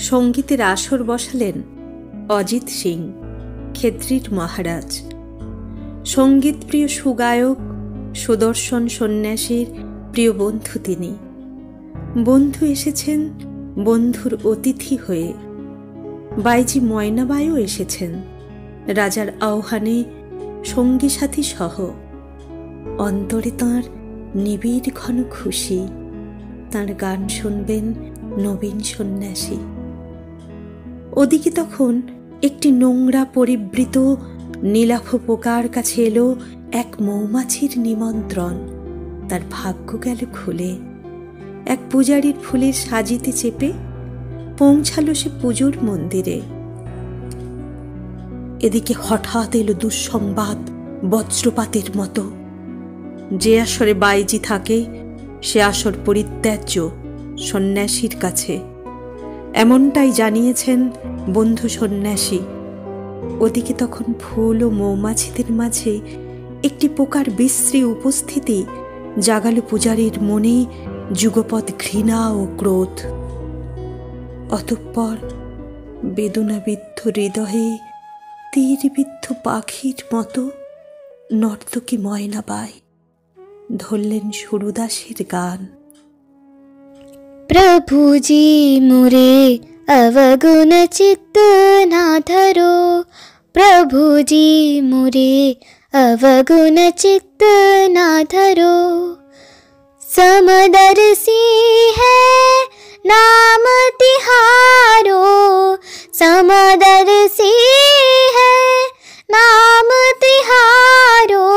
সঙ্গীতের আসর বসালেন অজিত সিং, খেত্রির মহারাজ। সঙ্গীতপ্রিয় সুগায়ক সুদর্শন সন্ন্যাসীর প্রিয় বন্ধু তিনি। বন্ধু এসেছেন বন্ধুর অতিথি হয়ে। বাইজি ময়নাবাইও এসেছেন রাজার আহ্বানে সঙ্গী সাথী সহ। অন্তরে তাঁর নিবিড় ঘন খুশি, তাঁর গান শুনবেন নবীন সন্ন্যাসী। ওদিকে তখন একটি নোংরা পরিবৃত নীলাভ পোকার কাছে এলো এক মৌমাছির নিমন্ত্রণ। তার ভাগ্য গেল খুলে। এক পূজারীর ফুলের সাজিতে চেপে পৌঁছালো সে পুজোর মন্দিরে। এদিকে হঠাৎ এলো দুঃসংবাদ বজ্রপাতের মতো। যে আসরে বাইজি থাকে সে আসর পরিত্যাজ্য সন্ন্যাসীর কাছে, এমনটাই জানিয়েছেন বন্ধু সন্ন্যাসী। ওদিকে তখন ফুল ও মৌমাছিদের মাঝে একটি পোকার বিশ্রী উপস্থিতি জাগালো পূজারীর মনে যুগপৎ ঘৃণা ও ক্রোধ। অতঃপর বেদনাবিদ্ধ হৃদয়ে তীরবিদ্ধ পাখির মতো নর্তকী ময়নাবাই ধরলেন সুরদাসের গান। प्रभुजी मुरे अवगुण चित्त ना धरो, प्रभुजी मुरे अवगुण चित्त ना धरो। समदर्शी है नाम तिहारो, समदर्शी है नाम तिहारो।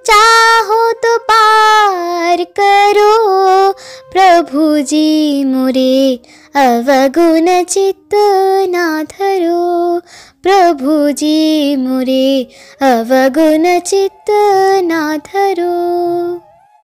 चाहो तो पार करो, प्रभुजी मुरे अवगुण चित्त ना धरो, प्रभुजी मुरे अवगुण चित्त ना धरो।